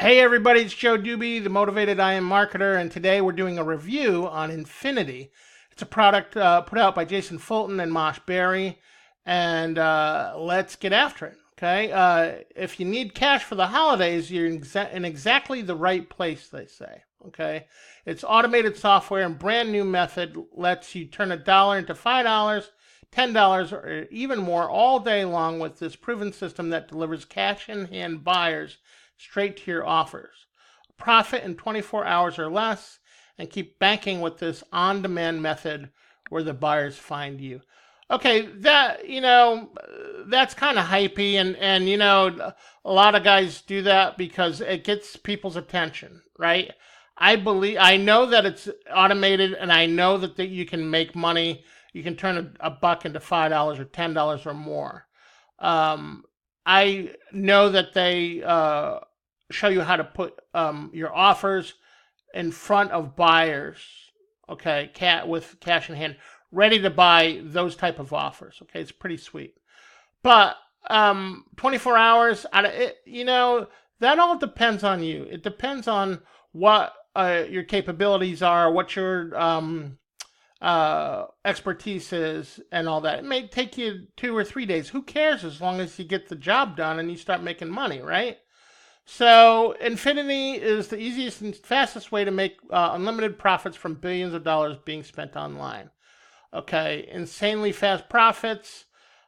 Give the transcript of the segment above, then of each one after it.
Hey everybody, it's Joe Doobie, the Motivated I Am Marketer, and today we're doing a review on Infinitii. It's a product put out by Jason Fulton and Mosh Bari, and let's get after it. Okay, if you need cash for the holidays, you're in exactly the right place, they say. Okay, it's automated software and brand new method lets you turn $1 into $5, $10, or even more all day long with this proven system that delivers cash in hand buyers straight to your offers. Profit in 24 hours or less, and keep banking with this on demand method where the buyers find you. Okay, that's kind of hypey, and a lot of guys do that because it gets people's attention, right? I know that it's automated, and I know that you can make money. You can turn a buck into $5 or $10 or more. I know that they show you how to put your offers in front of buyers, okay, with cash in hand, ready to buy those type of offers. Okay, it's pretty sweet. But 24 hours, that all depends on you. It depends on what your capabilities are, what your expertise is, and all that. It may take you 2 or 3 days. Who cares as long as you get the job done and you start making money, right? So Infinitii is the easiest and fastest way to make unlimited profits from billions of dollars being spent online. Okay, insanely fast profits,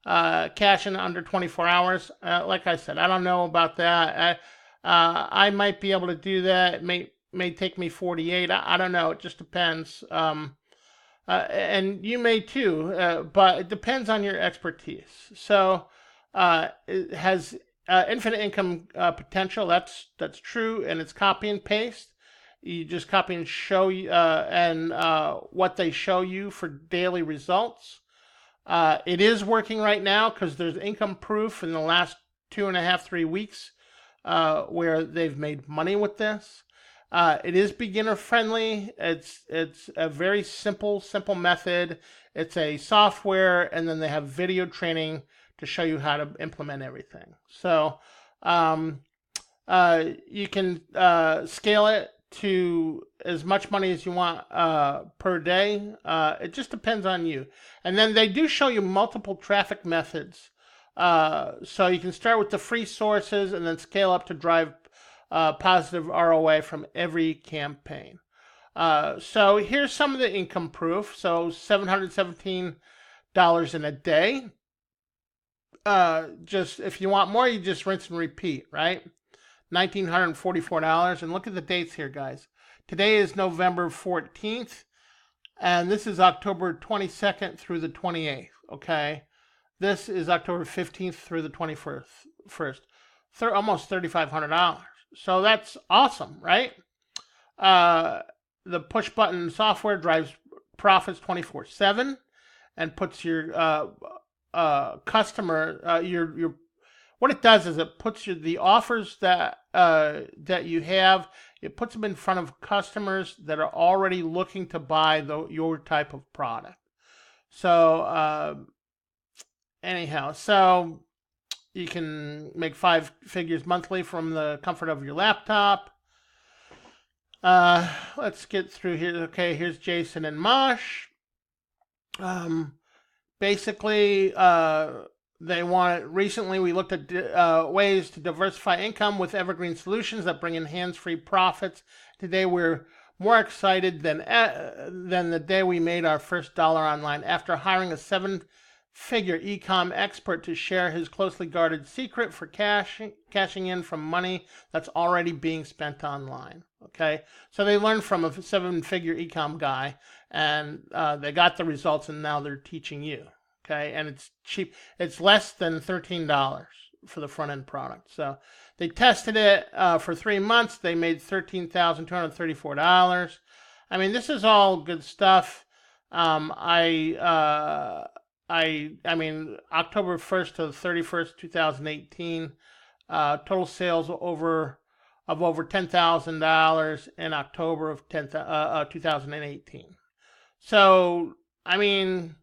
cash in under 24 hours. Like I said, I don't know about that. I might be able to do that. It may take me 48. I don't know. It just depends. And you may too, but it depends on your expertise. So it has infinite income potential. That's true, and it's copy and paste. You just copy and show what they show you for daily results. It is working right now because there's income proof in the last 2.5-3 weeks where they've made money with this. It is beginner friendly. It's a very simple method. It's a software, and then they have video training to show you how to implement everything. So you can scale it to as much money as you want per day. It just depends on you. And then they do show you multiple traffic methods. So you can start with the free sources and then scale up to drive positive ROI from every campaign. So here's some of the income proof. So $717 in a day. Just if you want more, you just rinse and repeat, right? $1,944. And look at the dates here, guys. Today is November 14th, and this is October 22nd through the 28th, okay? This is October 15th through the 21st. Almost $3,500. So that's awesome, right? The push button software drives profits 24/7 and puts your customer your what it does is it puts the offers that you have, it puts them in front of customers that are already looking to buy your type of product. So anyhow, so you can make 5 figures monthly from the comfort of your laptop. Let's get through here. Okay, here's Jason and Mosh. Basically, recently we looked at ways to diversify income with evergreen solutions that bring in hands-free profits. Today we're more excited than the day we made our first dollar online. After hiring a 7-figure e-com expert to share his closely guarded secret for cashing in from money that's already being spent online. Okay, so they learned from a 7-figure e-com guy, and they got the results, and now they're teaching you. Okay, and it's cheap. It's less than $13 for the front end product. So they tested it for 3 months. They made $13,234. I mean, this is all good stuff. I mean, October 1st to the 31st, 2018, total sales of over $10,000 in October of 2018. So, I mean,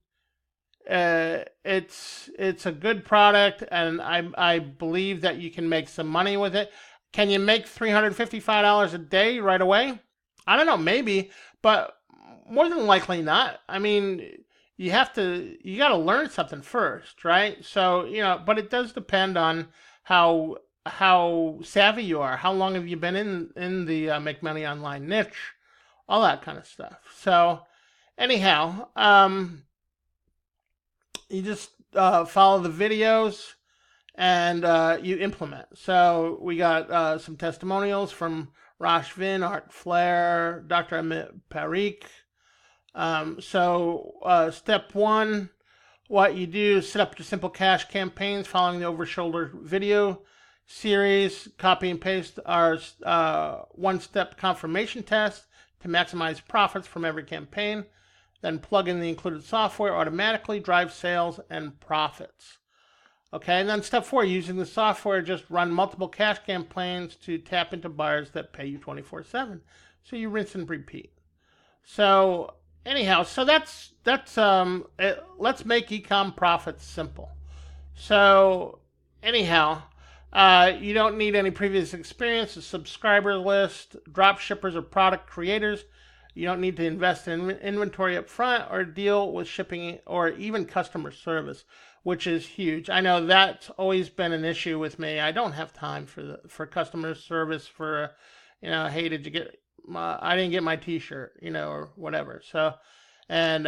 it's a good product, and I believe that you can make some money with it. Can you make $355 a day right away? I don't know, maybe, but more than likely not. I mean, you got to learn something first, right? So, but it does depend on how savvy you are. How long have you been in the make money online niche? All that kind of stuff. So, anyhow, you just follow the videos and you implement. So we got some testimonials from Rosh Vin, Art Flair, Dr. Amit Parikh. Step one, what you do is set up your simple cash campaigns following the over-shoulder video series. Copy and paste our one-step confirmation test to maximize profits from every campaign. Then plug in the included software, automatically drive sales and profits. Okay, and then step 4, using the software, just run multiple cash campaigns to tap into buyers that pay you 24/7. So you rinse and repeat. So anyhow, so that's let's make ecom profits simple. So anyhow, you don't need any previous experience, a subscriber list, drop shippers, or product creators. You don't need to invest in inventory up front or deal with shipping or even customer service, which is huge. I know that's always been an issue with me. I don't have time for customer service for, hey, did you get I didn't get my t-shirt, or whatever. So, and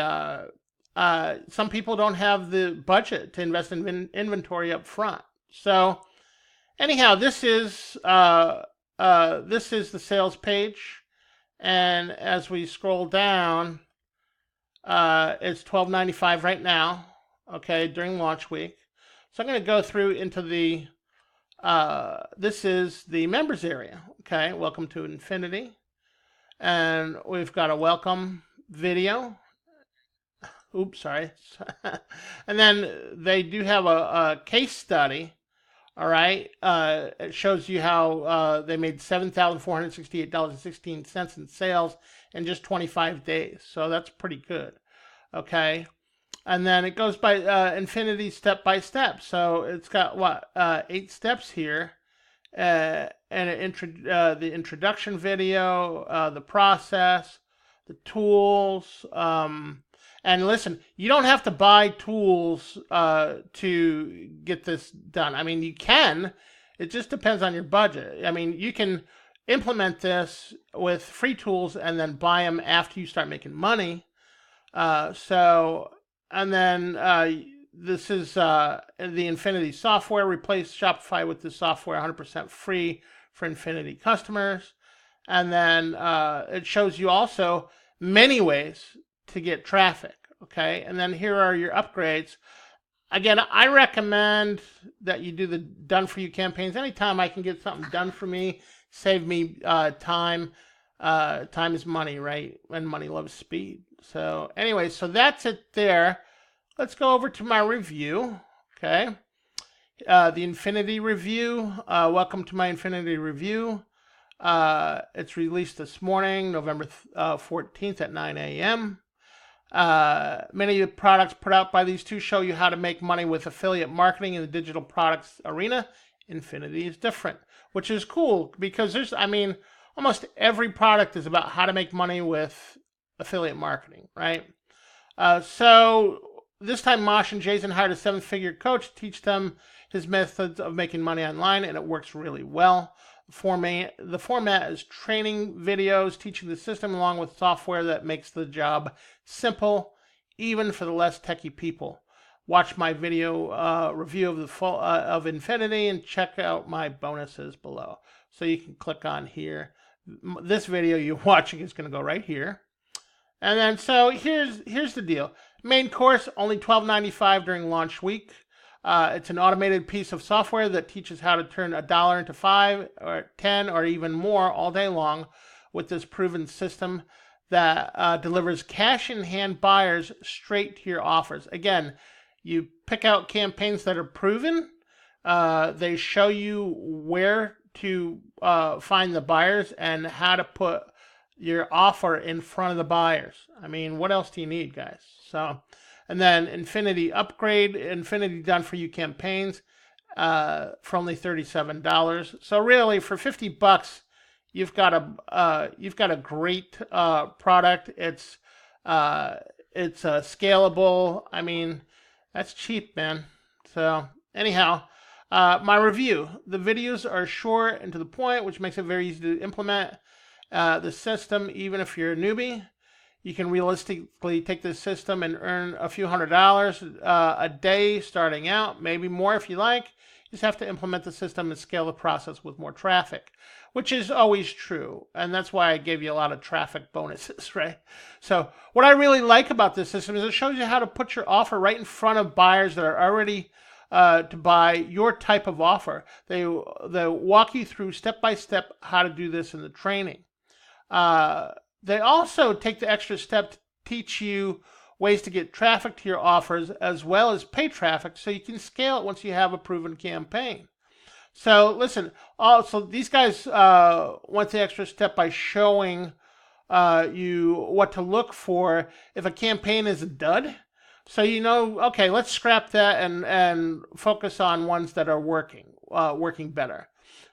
some people don't have the budget to invest in inventory up front. So, anyhow, this is the sales page. And as we scroll down, it's $12.95 right now, okay, during launch week. So I'm going to go through into the, this is the members area, okay, welcome to Infinitii. And we've got a welcome video. Oops, sorry. And then they do have a case study. All right. It shows you how they made $7,468.16 in sales in just 25 days. So that's pretty good. Okay. And then it goes by Infinitii step by step. So it's got 8 steps here. And the introduction video, the process, the tools, and listen, you don't have to buy tools to get this done. I mean, you can. It just depends on your budget. I mean, you can implement this with free tools and then buy them after you start making money. This is the Infinitii software. Replace Shopify with this software 100% free for Infinitii customers. And then it shows you also many ways to get traffic. Okay. And then here are your upgrades. Again, I recommend that you do the done for you campaigns. Anytime I can get something done for me, save me time. Time is money, right? And money loves speed. So anyway, so that's it there. Let's go over to my review, okay? The Infinitii review. Welcome to my Infinitii review. It's released this morning, November 14th at 9 a.m. Many of the products put out by these two show you how to make money with affiliate marketing in the digital products arena. Infinitii is different, which is cool because almost every product is about how to make money with affiliate marketing, right? So this time Mosh and Jason hired a 7-figure coach to teach them his methods of making money online, and it works really well. The format is training videos, teaching the system along with software that makes the job simple, even for the less techie people. Watch my video review of of Infinitii and check out my bonuses below. So you can click on here. This video you're watching is going to go right here. And then so here's the deal. Main course only $12.95 during launch week. It's an automated piece of software that teaches how to turn $1 into 5 or 10 or even more all day long with this proven system that delivers cash-in-hand buyers straight to your offers. Again, you pick out campaigns that are proven. They show you where to find the buyers and how to put your offer in front of the buyers. I mean, what else do you need, guys? So, and then Infinitii upgrade, Infinitii done for you campaigns. for only $37. So really, for $50, you've got a great product. It's scalable. I mean, that's cheap, man. So anyhow, my review. The videos are short and to the point, which makes it very easy to implement the system, even if you're a newbie. You can realistically take this system and earn a few $100s a day starting out, maybe more if you like. You just have to implement the system and scale the process with more traffic, which is always true. And that's why I gave you a lot of traffic bonuses, right? So what I really like about this system is it shows you how to put your offer right in front of buyers that are already to buy your type of offer. They walk you through step by step how to do this in the training. They also take the extra step to teach you ways to get traffic to your offers as well as pay traffic so you can scale it once you have a proven campaign. So listen, also these guys went the extra step by showing you what to look for if a campaign is a dud. So you know, okay, let's scrap that and focus on ones that are working better.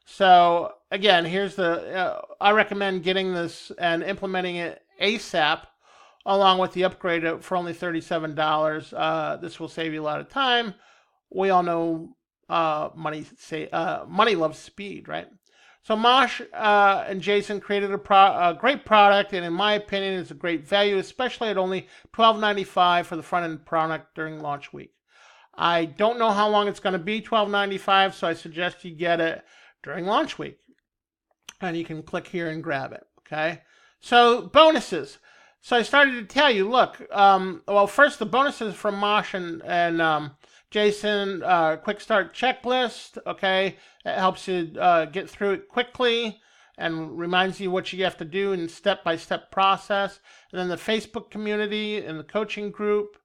So again, here's I recommend getting this and implementing it ASAP, along with the upgrade for only $37. This will save you a lot of time. We all know money loves speed, right? So Mosh and Jason created a great product, and in my opinion, it's a great value, especially at only $12.95 for the front-end product during launch week. I don't know how long it's going to be, $12.95, so I suggest you get it during launch week. And you can click here and grab it, okay? So bonuses. So I started to tell you, look, well, first the bonuses from Mosh and Jason, quick start checklist, okay? It helps you get through it quickly and reminds you what you have to do in step-by-step process. And then the Facebook community and the coaching group.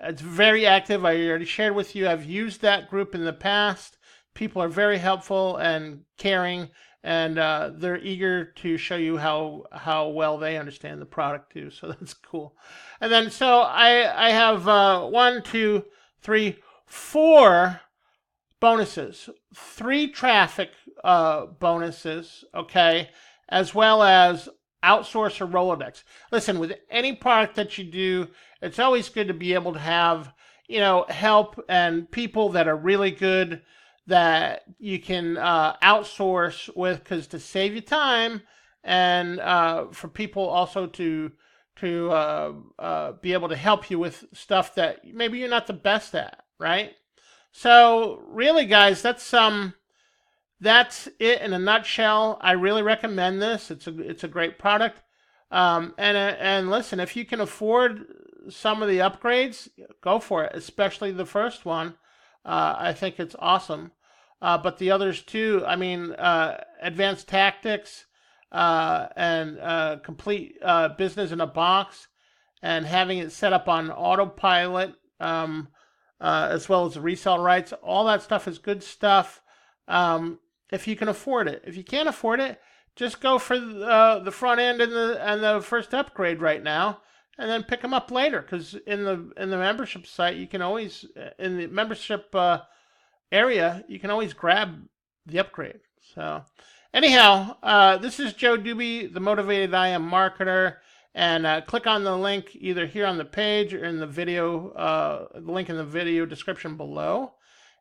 It's very active. I already shared with you. I've used that group in the past. People are very helpful and caring, and they're eager to show you how well they understand the product too. So that's cool. And then so I have 1, 2, 3, 4 bonuses, 3 traffic bonuses, okay, as well as outsource or Rolodex. Listen, with any product that you do, it's always good to be able to have, you know, help and people that are really good that you can outsource with, because to save you time and for people also to be able to help you with stuff that maybe you're not the best at, right? So really, guys, that's it in a nutshell. I really recommend this. It's a great product. And listen, if you can afford some of the upgrades, go for it. Especially the first one. I think it's awesome. But the others too. I mean, advanced tactics and complete business in a box, and having it set up on autopilot, as well as the resale rights. All that stuff is good stuff. If you can afford it. If you can't afford it, just go for the front end and the first upgrade right now, and then pick them up later. Because in the membership site, you can always in the membership area, you can always grab the upgrade. So anyhow, this is Joe Doobie, the Motivated I Am Marketer, and click on the link either here on the page or in the video, the link in the video description below,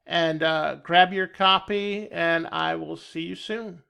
and grab your copy, and I will see you soon.